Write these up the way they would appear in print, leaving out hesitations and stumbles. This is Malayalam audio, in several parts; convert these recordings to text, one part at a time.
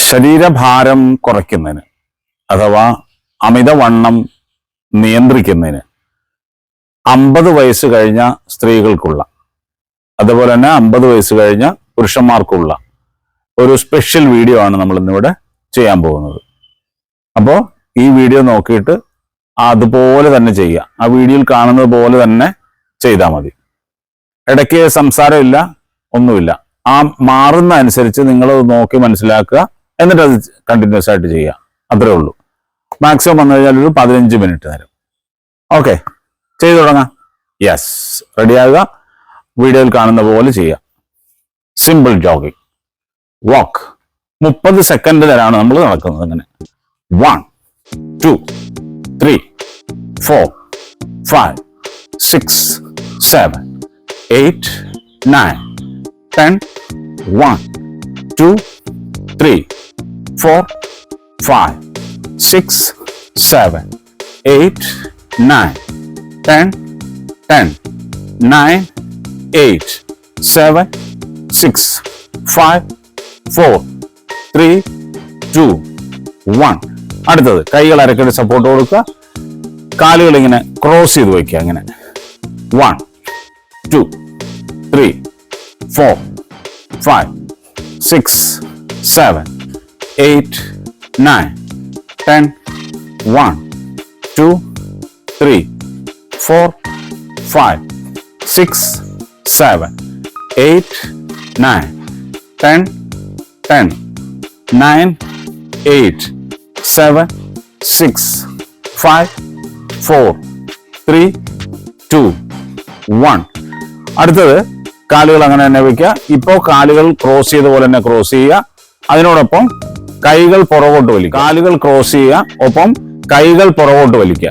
ശരീരഭാരം കുറയ്ക്കുന്നതിന് അഥവാ അമിതവണ്ണം നിയന്ത്രിക്കുന്നതിന് 50 വയസ്സ് കഴിഞ്ഞ സ്ത്രീകൾക്കുള്ള അതുപോലെ തന്നെ 50 വയസ്സ് കഴിഞ്ഞ പുരുഷന്മാർക്കുള്ള ഒരു സ്പെഷ്യൽ വീഡിയോ ആണ് നമ്മൾ ഇന്നിവിടെ ചെയ്യാൻ പോകുന്നത്. അപ്പോൾ ഈ വീഡിയോ നോക്കിയിട്ട് അതുപോലെ തന്നെ ചെയ്യുക. ആ വീഡിയോയിൽ കാണുന്നത് പോലെ തന്നെ ചെയ്താൽ മതി. ഇടയ്ക്ക് സംസാരമില്ല, ഒന്നുമില്ല. ആ മാറുന്ന അനുസരിച്ച് നിങ്ങൾ നോക്കി മനസ്സിലാക്കുക, എന്നിട്ട് അത് കണ്ടിന്യൂസ് ആയിട്ട് ചെയ്യുക. അത്രേ ഉള്ളൂ. മാക്സിമം വന്നു കഴിഞ്ഞാൽ ഒരു 15 മിനിറ്റ് നേരം. ഓക്കെ, ചെയ്തു തുടങ്ങാം. യെസ്, റെഡിയാകുക. വീഡിയോയിൽ കാണുന്ന പോലെ ചെയ്യുക. സിമ്പിൾ ജോഗിങ് വാക്ക് 30 സെക്കൻഡ് നേരമാണ് നമ്മൾ നടക്കുന്നത്. അങ്ങനെ 1 2 3 4 5 6 7 8 9 10 1 2 3 4 5 6 7 8 9 10 10 9 8 7 6 5 4 3 2 1. അടുത്തത് കൈകൾ അരക്കടി സപ്പോർട്ട് കൊടുക്കുക. കാലുകൾ ഇങ്ങനെ ക്രോസ് ചെയ്ത് വയ്ക്കുക. അങ്ങനെ 1 2 3 4 5 6 7 8 9 10 1 2 3 4 5 6 7 8 9 10 10 9 8 7 6 5 4 3 2 1. അടുത്തത് കാലുകൾ അങ്ങനെ തന്നെ വയ്ക്കുക. ഇപ്പോൾ കാലുകൾ ക്രോസ് ചെയ്ത പോലെ തന്നെ ക്രോസ് ചെയ്യുക. അതിനോടൊപ്പം കൈകൾ പുറകോട്ട് വലിക്കുക. കാലുകൾ ക്രോസ് ചെയ്യുക, ഒപ്പം കൈകൾ പുറകോട്ട് വലിക്കുക.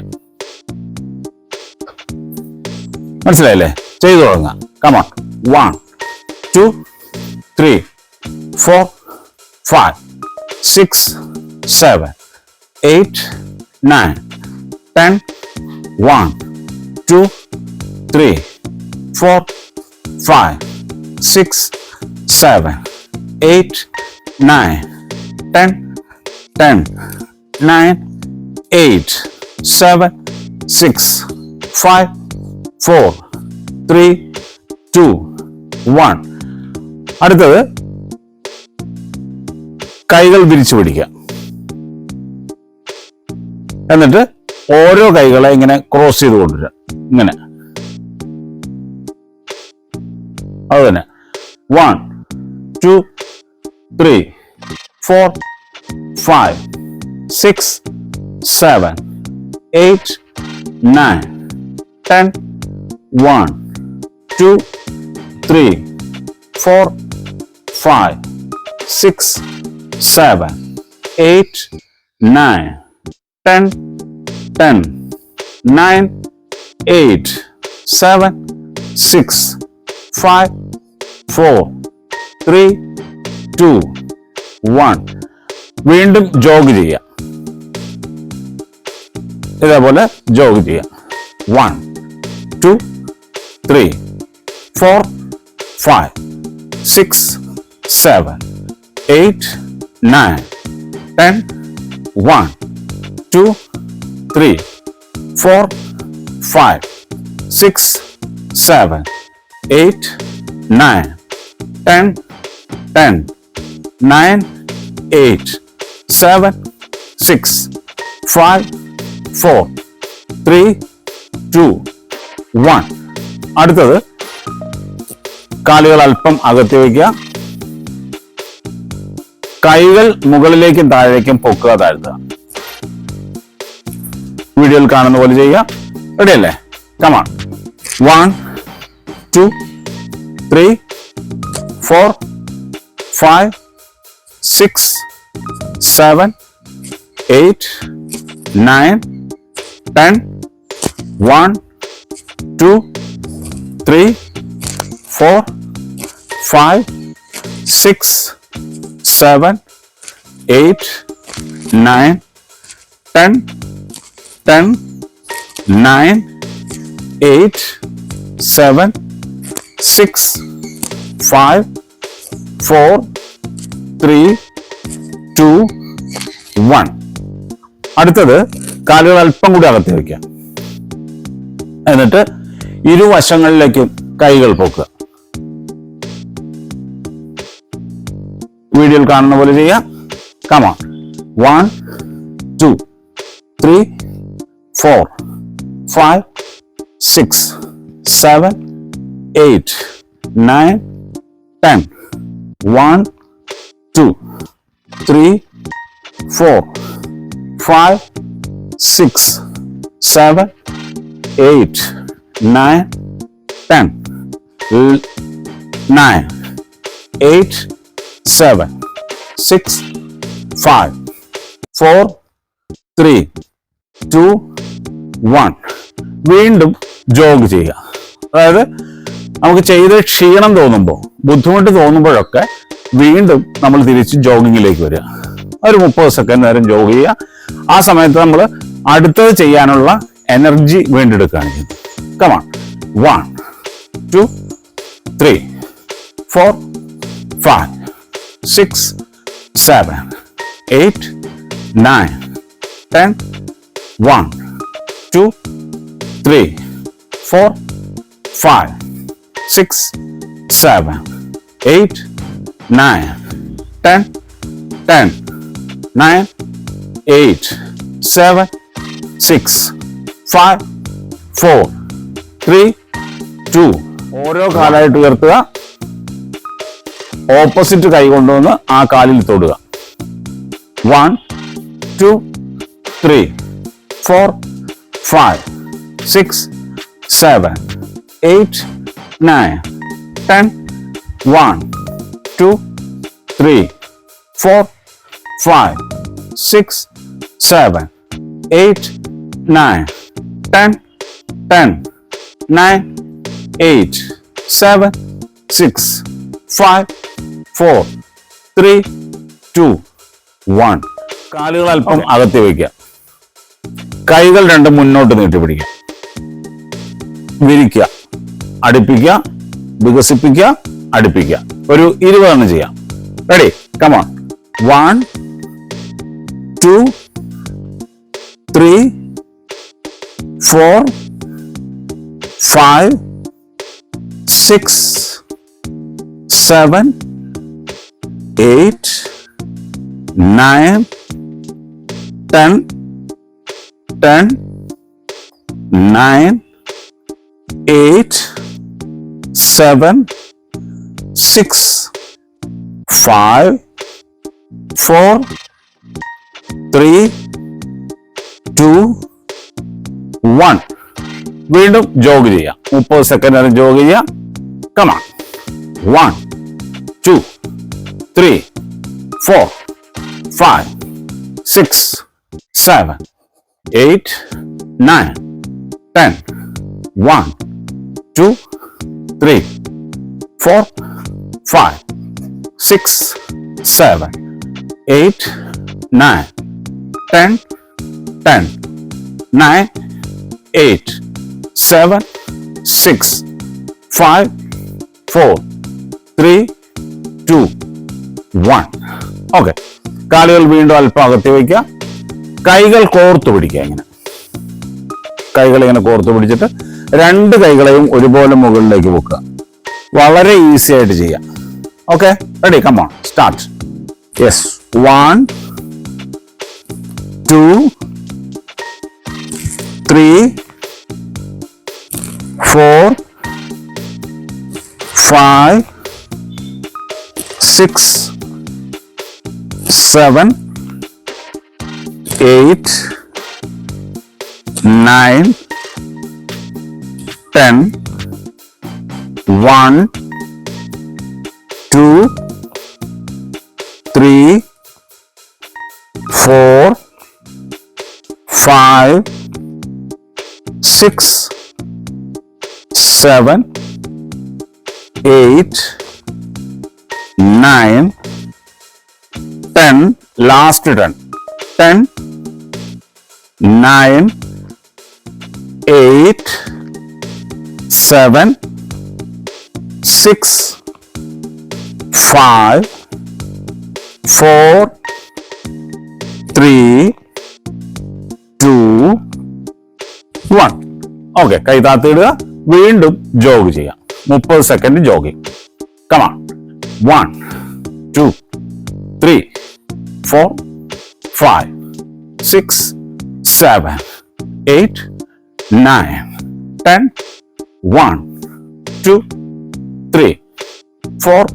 മനസ്സിലായില്ലേ? ചെയ്തു തുടങ്ങാം. കമോൺ. 1 2 3 4 5 6 7 8 9 10 1 2 3 4 5 6 7 8 9 10 10 9 8 7 6 5 4 3 2 1. അടുത്തത് കൈകൾ വിരിച്ചു പിടിക്കുക. എന്നിട്ട് ഓരോ കൈകളെ ഇങ്ങനെ ക്രോസ് ചെയ്ത് കൊണ്ടുവരിക. ഇങ്ങനെ അത് തന്നെ 1 2 3 4 5 6 7 8 9 10 1 2 3 4 5 6 7 8 9 10 10 9 8 7 6 5 4 3 2 1. വീണ്ടും ജോഗ് ചെയ്യുക. ഇതേപോലെ ജോഗ് ചെയ്യുക. 1 2 3 4 5 6 7 8 9 10 1 2 3 4 5 6 7 8 9 10 10 9 8 7 6 5 4 3 2 1. അടുത്തത് കാലുകൾ അല്പം അകത്തി വയ്ക്കുക. കൈകൾ മുകളിലേക്കും താഴേക്കും പൊക്കുക, താഴ്ത്തുക. വീഡിയോയിൽ കാണുന്ന പോലെ ചെയ്യുക. റെഡിയല്ലേ? കമോൺ. 1 2 3 4 5 6 7 8 9 10 1 2 3 4 5 6 7 8 9 10 10 9 8 7 6 5 4 3 2 1. അടുത്തത് കാലുകൾ അല്പം കൂടി അകത്തി വയ്ക്കുക. എന്നിട്ട് ഇരുവശങ്ങളിലേക്കും കൈകൾ പൊക്കുക. വീഡിയോയിൽ കാണുന്ന പോലെ ചെയ്യാം. Come on. 1 2 3 4 5 6 7 8 9 10. 1 2 3 4 5 6 7 8 9 10. 9 8 7 6 5 4 3 2 1. വീണ്ടും ജോഗ് ചെയ്യുക. അതായത് നമുക്ക് ചെയ്ത് ക്ഷീണം തോന്നുമ്പോൾ, ബുദ്ധിമുട്ട് തോന്നുമ്പോഴൊക്കെ വീണ്ടും നമ്മൾ തിരിച്ച് ജോഗിങ്ങിലേക്ക് വരിക. ഒരു 30 സെക്കൻഡ് നേരം ജോഗ് ചെയ്യുക. ആ സമയത്ത് നമ്മൾ അടുത്തത് ചെയ്യാനുള്ള എനർജി വീണ്ടെടുക്കുകയാണ് ചെയ്യുന്നത്. കമാൺ. 1 2 3 4 5 6 7 8 9 10. 1 2 3 4 5 6 7 8 9 10. 10 9 8 7 6 5 4 3 2. ഓരോ കാലായിട്ട് ഉയർത്തുക. ഓപ്പോസിറ്റ് കൈ കൊണ്ടുവന്ന് ആ കാലിൽ തൊടുക. 1 2 3 4 5 6 7 8 9 10. 1 2 3 4 5 6 7 8 9 10. 10 9 8 7 6 5 4 3 2 1. കാലുകൾ അല്പം അകത്തി വയ്ക്കുക. കൈകൾ രണ്ടും മുന്നോട്ട് നീട്ടി പിടിക്കുക. വിരിക്കുക, അടുപ്പിക്കുക, വികസിപ്പിക്കുക, അടുപ്പിക്കുക. ഒരു 20 എണ്ണം ചെയ്യാം. റെഡി? കമോൺ. 1 2 3 4 5 6 7 8 9 10. 10 9 8 7 6 5 4 3 2 1. വീണ്ടും ജോഗ് ചെയ്യാം. 30 സെക്കൻഡ് നേരം ജോഗ് ചെയ്യാം. കമാൺ. 1 2 3 4 5 6 7 8 9 10. 1 2 3 4 5 6 7 8 9 10. 10 9 8 7 6 5 4 3 2 1. ഓക്കെ. കാലുകൾ വീണ്ടും അല്പം അകത്തി വയ്ക്കുക. കൈകൾ കോർത്തു പിടിക്കുക. ഇങ്ങനെ കൈകൾ ഇങ്ങനെ കോർത്തു പിടിച്ചിട്ട് രണ്ട് കൈകളെയും ഒരുപോലെ മുകളിലേക്ക് വെക്കുക. വളരെ ഈസി ആയിട്ട് ചെയ്യാം. Okay, ready? Come on, start. Yes. 1 2 3 4 5 6 7 8 9 10. 1 2 3 4 5 6 7 8 9 10. Last 10. 10 9 8 7 6 5 4 3, 2, 1. Okay, കൈ താത്തിയിടുക. വീണ്ടും ജോഗ് ചെയ്യാം. 30 സെക്കൻഡ് ജോഗിങ്. കമാൺ. 1, 2, 3, 4, 5, 6, 7, 8, 9, 10. 1, 2, 3, 4,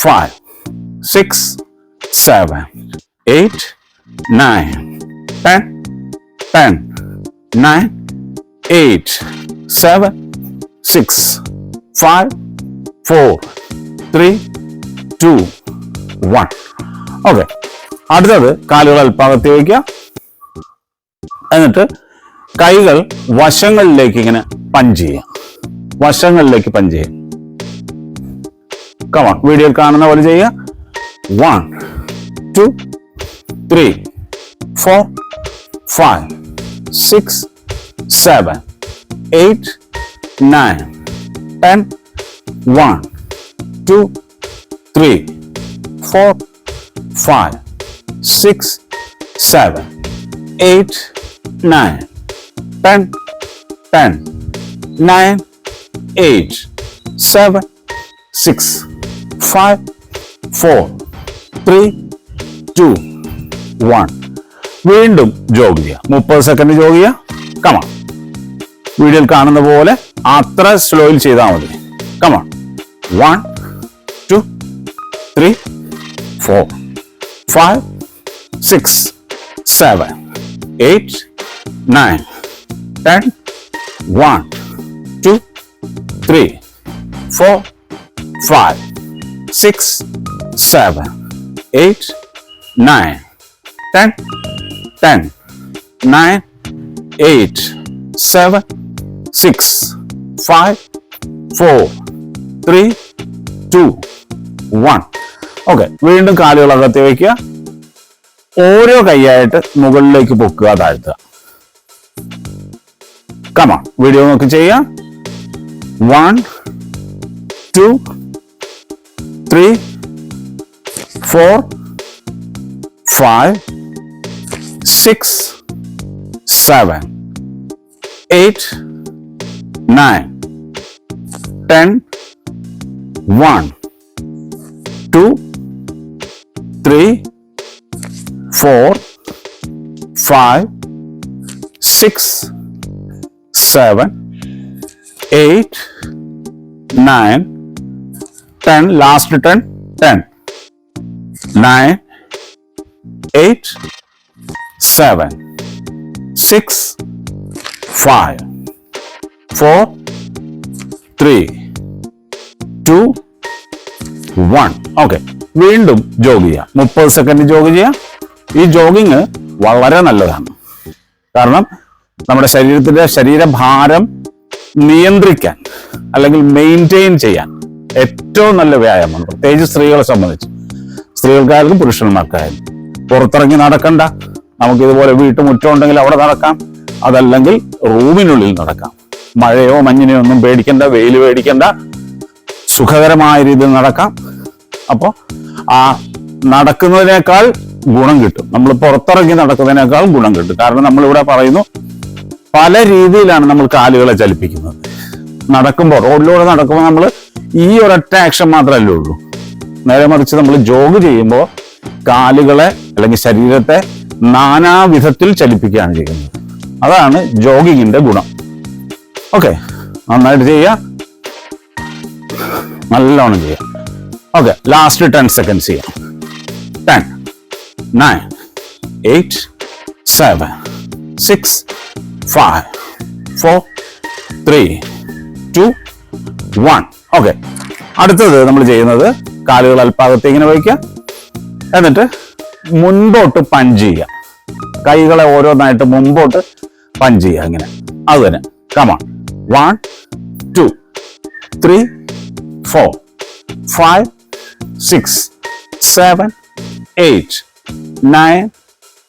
5, 6, 7, 8, 9, 10, 10, 9, 8, 7, 6, 5, 4, 3, 2, 1. ഓക്കെ, അടുത്തത് കാലുകൾ അല്പാകത്തി വയ്ക്കുക. എന്നിട്ട് കൈകൾ വശങ്ങളിലേക്ക് ഇങ്ങനെ പഞ്ച് ചെയ്യുക. വശങ്ങളിലേക്ക് പഞ്ച് ചെയ്യുക. കമോൺ, വീഡിയോയിൽ കാണുന്ന പോലെ ചെയ്യുക. 1, 2, 3, 4, 5, 6, 7, 8, 9, 10. 1, 2, 3, 4, 5, 6, 7, 8, 9, 10, 10, 9, 8, 7, 6, 5, 4, 3, 2, 1. വീണ്ടും ജോഗ് ചെയ്യുക. 30 സെക്കൻഡ് ജോഗ് ചെയ്യുക. കമാൺ, വീഡിയോയിൽ കാണുന്ന പോലെ അത്ര സ്ലോയിൽ ചെയ്താൽ മതി. കമാൺ. 1, 2, 3, 4, 5, 6, 7, 8, 9, 10. 1, 2, 3, 4, 5, 6, 7, 8, 9, 10, 10, 9, 8, 7, 6, 5, 4, 3, 2, 1. ഓക്കെ, വീണ്ടും കാലുകൾ അകത്തി വയ്ക്കുക. ഓരോ കൈയായിട്ട് മുകളിലേക്ക് പൊക്കുക, താഴ്ത്തുക. കമാൺ, വീഡിയോ നോക്കി ചെയ്യാം. 1, 2, 3, 4, 5, 6, 7, 8, 9, 10. 1, 2, 3, 4, 5, 6, 7, 8, 9, 10. Last 10. 10, 9, 8, 7, 6, 5, 4, 3, 2, 1. ഓക്കെ, വീണ്ടും ജോഗ് ചെയ്യുക. 30 സെക്കൻഡ് ജോഗ് ചെയ്യുക. ഈ ജോഗിങ് വളരെ നല്ലതാണ്. കാരണം നമ്മുടെ ശരീരത്തിന്റെ ശരീരഭാരം നിയന്ത്രിക്കാൻ അല്ലെങ്കിൽ മെയിൻറ്റെയിൻ ചെയ്യാൻ ഏറ്റവും നല്ല വ്യായാമമാണ്, പ്രത്യേകിച്ച് സ്ത്രീകളെ സംബന്ധിച്ച്. സ്ത്രീകൾക്കായാലും പുരുഷന്മാർക്കായാലും പുറത്തിറങ്ങി നടക്കണ്ട. നമുക്കിതുപോലെ വീട്ടുമുറ്റം ഉണ്ടെങ്കിൽ അവിടെ നടക്കാം, അതല്ലെങ്കിൽ റൂമിനുള്ളിൽ നടക്കാം. മഴയോ മഞ്ഞിനെയോ ഒന്നും പേടിക്കണ്ട, വെയിൽ പേടിക്കണ്ട, സുഖകരമായ രീതിയിൽ നടക്കാം. അപ്പോൾ ആ നടക്കുന്നതിനേക്കാൾ ഗുണം കിട്ടും. നമ്മൾ പുറത്തിറങ്ങി നടക്കുന്നതിനേക്കാൾ ഗുണം കിട്ടും. കാരണം നമ്മളിവിടെ പറയുന്നു പല രീതിയിലാണ് നമ്മൾ കാലുകളെ ചലിപ്പിക്കുന്നത്. നടക്കുമ്പോൾ, റോഡിലൂടെ നടക്കുമ്പോൾ നമ്മൾ ഈ ഒരൊറ്റ ആക്ഷൻ മാത്രമല്ലേ ഉള്ളൂ. നേരെ മറിച്ച് നമ്മൾ ജോഗ് ചെയ്യുമ്പോൾ കാലുകളെ അല്ലെങ്കിൽ ശരീരത്തെ നാനാവിധത്തിൽ ചലിപ്പിക്കുകയാണ് ചെയ്യുന്നത്. അതാണ് ജോഗിങ്ങിന്റെ ഗുണം. ഓക്കെ, നന്നായിട്ട് ചെയ്യുക, നല്ലോണം ചെയ്യാം. ഓക്കെ, ലാസ്റ്റ് 10 സെക്കൻഡ്സ് ചെയ്യാം. 10, 9, 8, 7, 6, 5, 4, 3, 2, 1. ഓക്കെ, അടുത്തത് നമ്മൾ ചെയ്യുന്നത് കാലുകൾ അല്പാകത്ത് ഇങ്ങനെ വയ്ക്കുക. എന്നിട്ട് മുൻപോട്ട് പഞ്ച് ചെയ്യുക. കൈകളെ ഓരോന്നായിട്ട് മുമ്പോട്ട് പഞ്ച് ചെയ്യുക. ഇങ്ങനെ അത് തന്നെ. കമാൺ. 1, 2, 3, 4, 5, 6, 7, 8, 9,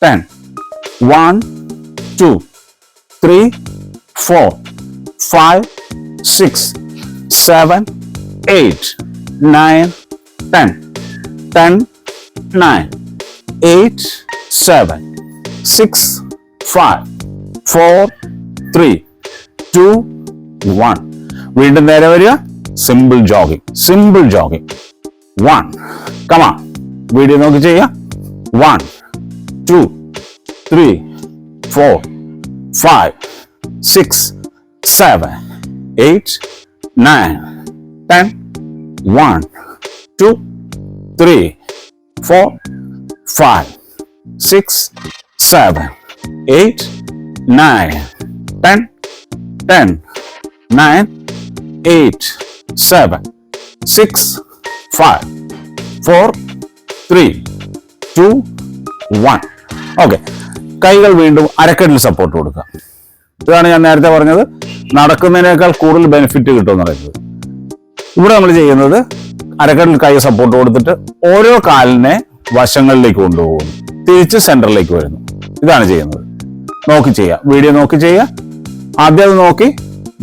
10. 1, 2, 3, 4, 5, 6, 7, 8, 9, 10. 10, 9, 8, 7, 6, 5, 4, 3, 2, 1. വീണ്ടും നേരെ വരിക. Simple jogging. 1. കമാ. വീഡിയോ നോക്കി ചെയ്യുക. 1, 2, 3, 4, 5, 6, 7, 8, 9, 10. 1, 2, 3, 4, 5, 6, 7, 8, 9, 10, 9, 8, 7, 6, 5, 4, 3, 2, 1. ഓക്കെ, കൈകൾ വീണ്ടും അരക്കെട്ടിൽ സപ്പോർട്ട് കൊടുക്കുക. ഇതാണ് ഞാൻ നേരത്തെ പറഞ്ഞത്, നടക്കുന്നതിനേക്കാൾ കൂടുതൽ ബെനിഫിറ്റ് കിട്ടുമെന്ന് പറയുന്നത്. ഇവിടെ നമ്മൾ ചെയ്യുന്നത് അരക്കെട്ടിൽ കൈ സപ്പോർട്ട് കൊടുത്തിട്ട് ഓരോ കാലിനെ വശങ്ങളിലേക്ക് കൊണ്ടുപോകുന്നു, തിരിച്ച് സെന്ററിലേക്ക് വരുന്നു. ഇതാണ് ചെയ്യുന്നത്. നോക്കി ചെയ്യുക, വീഡിയോ നോക്കി ചെയ്യുക. ആദ്യം അത് നോക്കി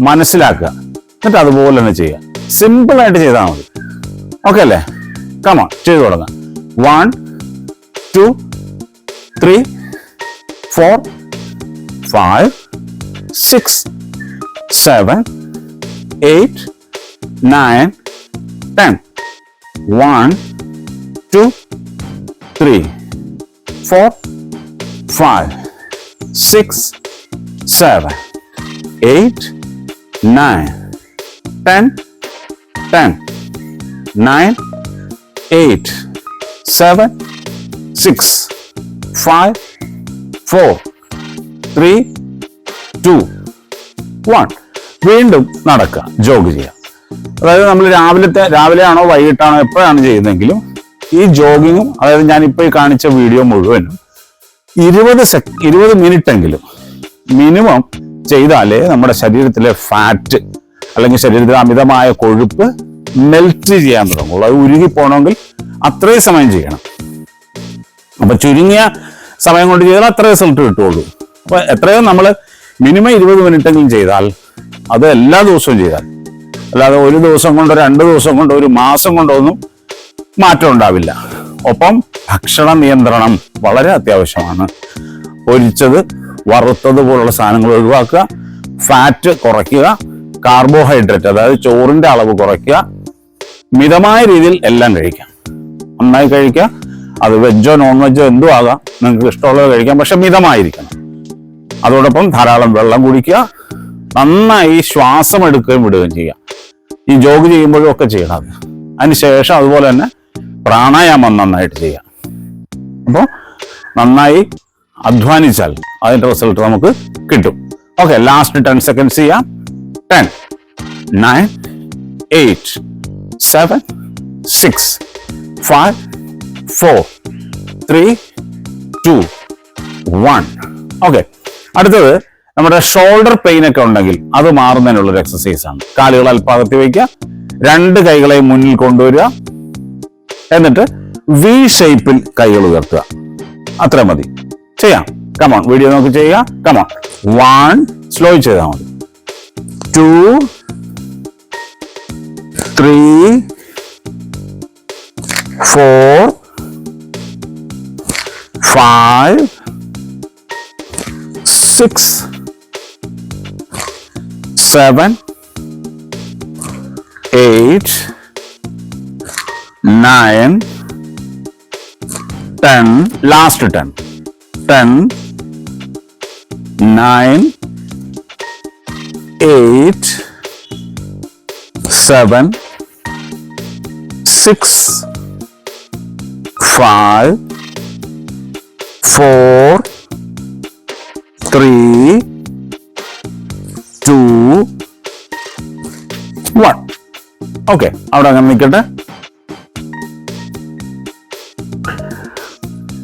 മനസ്സിലാക്കുക, എന്നിട്ട് അതുപോലെ തന്നെ ചെയ്യുക. സിമ്പിൾ ആയിട്ട് ചെയ്താൽ മതി. ഓക്കെ അല്ലേ? കമോൺ, ചെയ്തു തുടങ്ങാം. 1, 2, 3, 4, 5, 6, 7, 8, 9, 10. 1, 2, 3, 4, 5, 6, 7, 8, 9, 10, 9, 8, 7, 6, 5, 4, 3, 2, 1. വീണ്ടും നടക്കുക, ജോഗ് ചെയ്യുക. അതായത് നമ്മൾ രാവിലെയാണോ വൈകിട്ടാണോ എപ്പോഴാണ് ചെയ്യുന്നതെങ്കിലും ഈ ജോഗിങ്ങും, അതായത് ഞാനിപ്പോൾ ഈ കാണിച്ച വീഡിയോ മുഴുവനും 20 മിനിറ്റ് എങ്കിലും മിനിമം ചെയ്താലേ നമ്മുടെ ശരീരത്തിലെ ഫാറ്റ് അല്ലെങ്കിൽ ശരീരത്തിലെ അമിതമായ കൊഴുപ്പ് മെൽറ്റ് ചെയ്യാൻ തുടങ്ങുള്ളൂ. അത് ഉരുകി പോകണമെങ്കിൽ അത്രയും സമയം ചെയ്യണം. അപ്പൊ ചുരുങ്ങിയ സമയം കൊണ്ട് ചെയ്താൽ അത്ര റിസൾട്ട് കിട്ടുള്ളൂ. അപ്പൊ എത്രയോ നമ്മൾ മിനിമം 20 മിനിറ്റ് എങ്കിലും ചെയ്താൽ, അത് എല്ലാ ദിവസവും ചെയ്താൽ, അല്ലാതെ ഒരു ദിവസം കൊണ്ടോ 2 ദിവസം കൊണ്ടോ 1 മാസം കൊണ്ടോ ഒന്നും മാറ്റം ഉണ്ടാവില്ല. ഒപ്പം ഭക്ഷണ നിയന്ത്രണം വളരെ അത്യാവശ്യമാണ്. പൊരിച്ചത്, വറുത്തത് പോലുള്ള സാധനങ്ങൾ ഒഴിവാക്കുക, ഫാറ്റ് കുറയ്ക്കുക, കാർബോഹൈഡ്രേറ്റ് അതായത് ചോറിന്റെ അളവ് കുറയ്ക്കുക, മിതമായ രീതിയിൽ എല്ലാം കഴിക്കാം. നന്നായി കഴിക്കുക. അത് വെജോ നോൺ വെജോ എന്തും ആകാം, നിങ്ങൾക്ക് ഇഷ്ടമുള്ളത് കഴിക്കാം, പക്ഷെ മിതമായിരിക്കണം. അതോടൊപ്പം ധാരാളം വെള്ളം കുടിക്കുക, നന്നായി ശ്വാസം എടുക്കുകയും വിടുകയും ചെയ്യുക. ഈ ജോഗ് ചെയ്യുമ്പോഴും ഒക്കെ ചെയ്യണം. അതിനുശേഷം അതുപോലെ തന്നെ പ്രാണായാമം നന്നായിട്ട് ചെയ്യാം. അപ്പോൾ നന്നായി അധ്വാനിച്ചാൽ അതിന്റെ റിസൾട്ട് നമുക്ക് കിട്ടും. ഓക്കെ, ലാസ്റ്റ് 10 സെക്കൻഡ്സ് ചെയ്യാം. 10, 9, 8, 7, 6, 5, 4, 3, 2, 1. ഓക്കെ, അടുത്തത് നമ്മുടെ ഷോൾഡർ പെയിൻ ഒക്കെ ഉണ്ടെങ്കിൽ അത് മാറുന്നതിനുള്ളൊരു എക്സസൈസ് ആണ്. കാലുകൾ അല്പം അകത്തി വയ്ക്കുക, 2 കൈകളെയും മുന്നിൽ കൊണ്ടുവരിക, എന്നിട്ട് വി ഷേപ്പിൽ കൈകൾ ഉയർത്തുക. അത്ര മതി. ചെയ്യാം. കമോൺ, വീഡിയോ നോക്കി ചെയ്യുക. കമോൺ. 1, സ്ലോ ചെയ്താൽ മതി. 2, 3, 4, 5, 6, 7, 8, 9, 10. Last 10. 10, 9, 8, 7, 6, 5, 4, 3, 2, 1. ഓക്കെ, അവിടെ അങ്ങനെ നിൽക്കട്ടെ.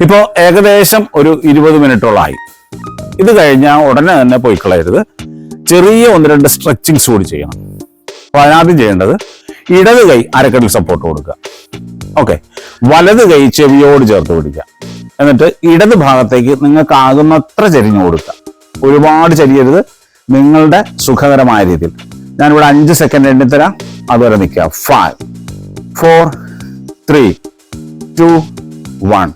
ഇപ്പോ ഏകദേശം ഒരു 20 മിനിറ്റോളായി. ഇത് കഴിഞ്ഞാൽ ഉടനെ തന്നെ പോയി കളയരുത്. ചെറിയ 1-2 സ്ട്രെച്ചിങ്സ് കൂടി ചെയ്യണം. അപ്പൊ അതിനാദ്യം ചെയ്യേണ്ടത് ഇടത് കൈ അരക്കെട്ടിൽ സപ്പോർട്ട് കൊടുക്കുക. ഓക്കെ, വലത് കൈ ചെവിയോട് ചേർത്ത് പിടിക്കുക. എന്നിട്ട് ഇടത് ഭാഗത്തേക്ക് നിങ്ങൾക്ക് ആകുന്നത്ര ചരിഞ്ഞു കൊടുക്കുക. ഒരുപാട് ചരിയരുത്, നിങ്ങളുടെ സുഖകരമായ രീതിയിൽ. ഞാനിവിടെ 5 സെക്കൻഡ് എണ്ണിത്തരാം, അതുവരെ നിൽക്കുക. 5, 4, 3, 2, 1.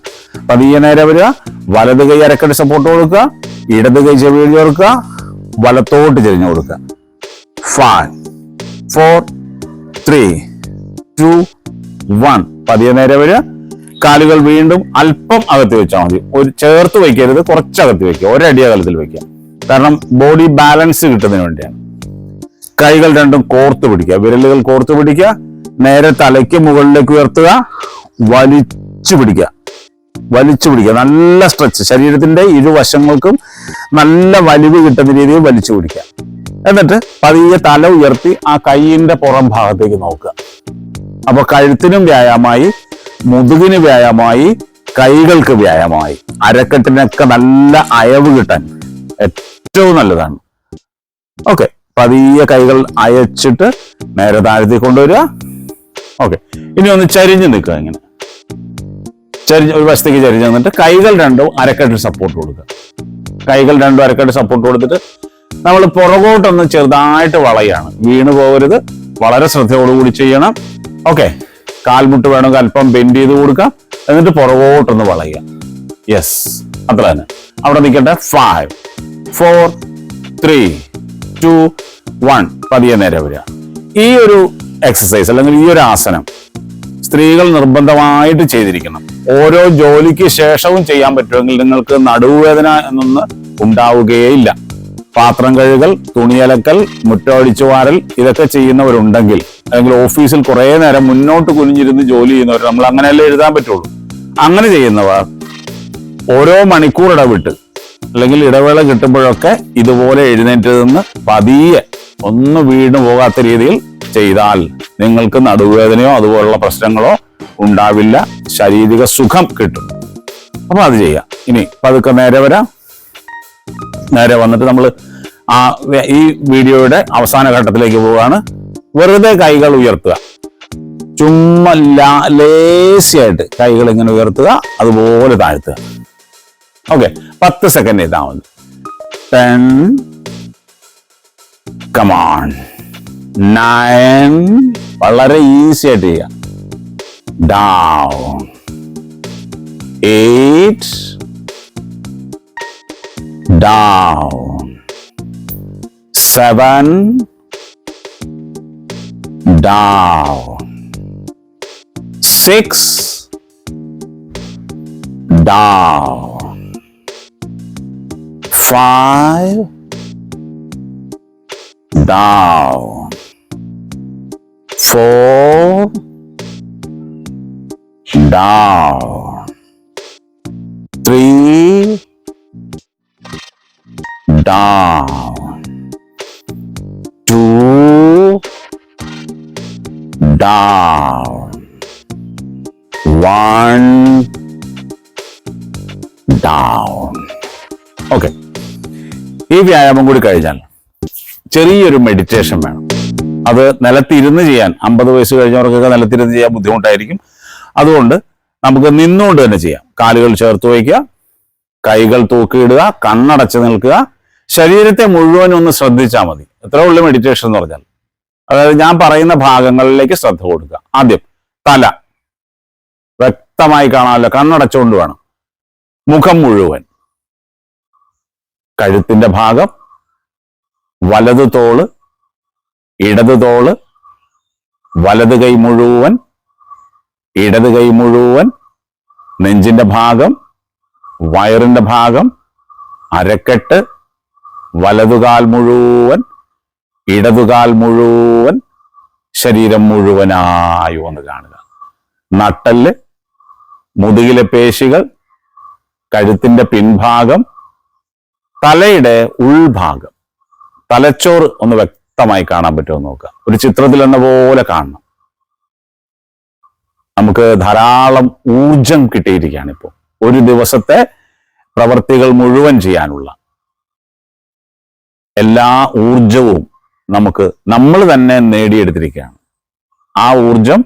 പതിയെ നേരെ വരിക. വലത് കൈ അരക്കെട്ട് സപ്പോർട്ട് കൊടുക്കുക, ഇടത് കൈ ചെവിയിൽ ചേർക്കുക, വലത്തോട്ട് ചെരിഞ്ഞു കൊടുക്കുക. 5 4 3 2 1. പതിയെ നേരെ വരിക. കാലുകൾ വീണ്ടും അല്പം അകത്തി വെച്ചാൽ മതി. ഒരു ചേർത്ത് വയ്ക്കരുത്, കുറച്ചകത്തി വയ്ക്കുക, ഒരടി അകലത്തിൽ വയ്ക്കുക. കാരണം ബോഡി ബാലൻസ് കിട്ടുന്നതിന് വേണ്ടിയാണ്. കൈകൾ രണ്ടും കോർത്ത് പിടിക്കുക, വിരലുകൾ കോർത്ത് പിടിക്കുക. നേരെ തലയ്ക്ക് മുകളിലേക്ക് ഉയർത്തുക, വലിച്ചു പിടിക്കുക. നല്ല സ്ട്രെച്ച്, ശരീരത്തിന്റെ ഇരുവശങ്ങൾക്കും നല്ല വലിവ് കിട്ടുന്ന രീതിയിൽ വലിച്ചു പിടിക്കുക. എന്നിട്ട് പതിയെ തല ഉയർത്തി ആ കൈയിന്റെ പുറം ഭാഗത്തേക്ക് നോക്കുക. അപ്പൊ കഴുത്തിനും വ്യായാമമായി, മുതുകിന് വ്യായാമമായി, കൈകൾക്ക് വ്യായാമമായി, അരക്കെട്ടിനൊക്കെ നല്ല അയവ് കിട്ടാൻ ഏറ്റവും നല്ലതാണ്. ഓക്കെ, പതിയെ കൈകൾ അയച്ചിട്ട് നേരെ താഴ്ത്തി കൊണ്ടുവരിക. ഓക്കെ, ഇനി ഒന്ന് ചരിഞ്ഞ് നിൽക്കുക. ഇങ്ങനെ ഒരു വശത്തേക്ക് ചരിഞ്ഞ് നിന്നിട്ട് കൈകൾ രണ്ടും അരക്കെട്ട് സപ്പോർട്ട് കൊടുക്കുക. കൈകൾ രണ്ടും അരക്കെട്ട് സപ്പോർട്ട് കൊടുത്തിട്ട് നമ്മൾ പുറകോട്ടൊന്ന് ചെറുതായിട്ട് വളയാണ്. വീണ് പോകരുത്, വളരെ ശ്രദ്ധയോടുകൂടി ചെയ്യണം. ഓക്കെ, കാൽമുട്ട് വേണമെങ്കിൽ അല്പം ബെൻഡ് ചെയ്ത് കൊടുക്കാം. എന്നിട്ട് പുറകോട്ടൊന്ന് വളയുക. യെസ്, അത്ര തന്നെ. അവിടെ നിൽക്കട്ടെ. 5 4 3 2 1. പതിയെ നേരെ വരിക. ഈ ഒരു എക്സസൈസ് അല്ലെങ്കിൽ ഈ ഒരു ആസനം സ്ത്രീകൾ നിർബന്ധമായിട്ട് ചെയ്തിരിക്കണം. ഓരോ ജോലിക്ക് ശേഷവും ചെയ്യാൻ പറ്റുമെങ്കിൽ നിങ്ങൾക്ക് നടുവേദന എന്നൊന്ന് ഉണ്ടാവുകയില്ല. പാത്രം കഴുകൽ, തുണിയലക്കൽ, മുറ്റമടിച്ചു വാരൽ ഇതൊക്കെ ചെയ്യുന്നവരുണ്ടെങ്കിൽ, അല്ലെങ്കിൽ ഓഫീസിൽ കുറെ നേരം മുന്നോട്ട് കുനിഞ്ഞിരുന്ന് ജോലി ചെയ്യുന്നവർ, നമ്മൾ അങ്ങനെയല്ലേ എഴുതാൻ പറ്റുള്ളൂ. അങ്ങനെ ചെയ്യുന്നവർ ഓരോ മണിക്കൂർ ഇടവിട്ട് അല്ലെങ്കിൽ ഇടവേള കിട്ടുമ്പോഴൊക്കെ ഇതുപോലെ എഴുന്നേറ്റ് നിന്ന് പതിയെ ഒന്ന് വീണ് പോകാത്ത രീതിയിൽ ചെയ്താൽ നിങ്ങൾക്ക് നടുവേദനയോ അതുപോലുള്ള പ്രശ്നങ്ങളോ ഉണ്ടാവില്ല. ശാരീരിക സുഖം കിട്ടും. അപ്പൊ അത് ചെയ്യാം. ഇനി പതുക്കെ നേരെ വരാം. നേരെ വന്നിട്ട് നമ്മൾ ഈ വീഡിയോയുടെ അവസാന ഘട്ടത്തിലേക്ക് പോവുകയാണ്. വെറുതെ കൈകൾ ഉയർത്തുക. ചുമ്മാ ലേസിയായിട്ട് കൈകൾ ഇങ്ങനെ ഉയർത്തുക, അതുപോലെ താഴ്ത്തുക. ഓക്കെ, 10 സെക്കൻഡ് ചെയ്താൽ മതി. 10 കമാൺ 9. വളരെ ഈസി ആയിട്ട് ചെയ്യാം. Down 8. down 7 down 6 down 5 down 4 down 3 down 2 down 1 down. Okay, ഈ വ്യായാമം കൂടി കഴിഞ്ഞാൽ ചെറിയൊരു മെഡിറ്റേഷൻ വേണം. അത് നിലത്തിരുന്ന് ചെയ്യാൻ 50 വയസ്സ് കഴിഞ്ഞവർക്കൊക്കെ നിലത്തിരുന്ന് ചെയ്യാൻ ബുദ്ധിമുട്ടായിരിക്കും. അതുകൊണ്ട് നമുക്ക് നിന്നുകൊണ്ട് തന്നെ ചെയ്യാം. കാലുകൾ ചേർത്ത് വയ്ക്കുക, കൈകൾ തൂക്കിയിടുക, കണ്ണടച്ച് നിൽക്കുക, ശരീരത്തെ മുഴുവൻ ഒന്ന് ശ്രദ്ധിച്ചാൽ മതി. എത്ര ഉള്ളു മെഡിറ്റേഷൻ എന്ന് പറഞ്ഞാൽ. അതായത് ഞാൻ പറയുന്ന ഭാഗങ്ങളിലേക്ക് ശ്രദ്ധ കൊടുക്കുക. ആദ്യം തല വ്യക്തമായി കാണാമല്ലോ, കണ്ണടച്ചുകൊണ്ട് വേണം. മുഖം മുഴുവൻ, കഴുത്തിന്റെ ഭാഗം, വലത് തോള്, ഇടത് തോള്, വലത് കൈ മുഴുവൻ, ഇടത് കൈ മുഴുവൻ, നെഞ്ചിന്റെ ഭാഗം, വയറിന്റെ ഭാഗം, അരക്കെട്ട്, വലതുകാൽ മുഴുവൻ, ഇടതുകാൽ മുഴുവൻ, ശരീരം മുഴുവനായി ഒന്ന് കാണുക. നട്ടെല്ല്, മുതുകിലെ പേശികൾ, കഴുത്തിന്റെ പിൻഭാഗം, തലയുടെ ഉൾഭാഗം, തലച്ചോറ് ഒന്ന് വ്യക്തമായി കാണാൻ പറ്റുമോ നോക്കുക. ഒരു ചിത്രത്തിൽ എന്ന പോലെ കാണണം. നമുക്ക് ധാരാളം ഊർജം കിട്ടിയിരിക്കുകയാണ് ഇപ്പോൾ. ഒരു ദിവസത്തെ പ്രവർത്തികൾ മുഴുവൻ ചെയ്യാനുള്ള എല്ലാ ഊർജവും നമ്മൾ തന്നെ നേടിയെടുത്തിരിക്കുകയാണ്. ആ ഊർജം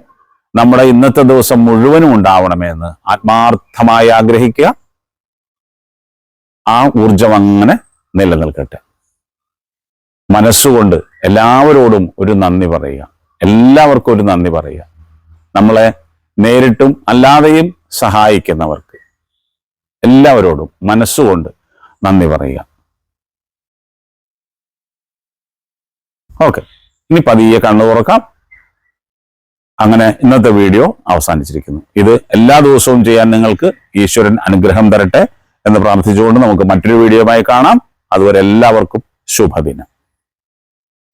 നമ്മുടെ ഇന്നത്തെ ദിവസം മുഴുവനും ഉണ്ടാവണമെന്ന് ആത്മാർത്ഥമായി ആഗ്രഹിക്കുക. ആ ഊർജം അങ്ങനെ നിലനിൽക്കട്ടെ. മനസ്സുകൊണ്ട് എല്ലാവരോടും ഒരു നന്ദി പറയുക. എല്ലാവർക്കും ഒരു നന്ദി പറയുക. നമ്മളെ നേരിട്ടും അല്ലാതെയും സഹായിക്കുന്നവർക്ക്. എല്ലാവരോടും മനസ്സുകൊണ്ട് നന്ദി പറയുക. ഓക്കെ, ഇനി പതിയെ കണ്ണു തുറക്കാം. അങ്ങനെ ഇന്നത്തെ വീഡിയോ അവസാനിച്ചിരിക്കുന്നു. ഇത് എല്ലാ ദിവസവും ചെയ്യാൻ നിങ്ങൾക്ക് ഈശ്വരൻ അനുഗ്രഹം തരട്ടെ എന്ന് പ്രാർത്ഥിച്ചുകൊണ്ട് നമുക്ക് മറ്റൊരു വീഡിയോയുമായി കാണാം. അതുവരെ എല്ലാവർക്കും ശുഭദിനം.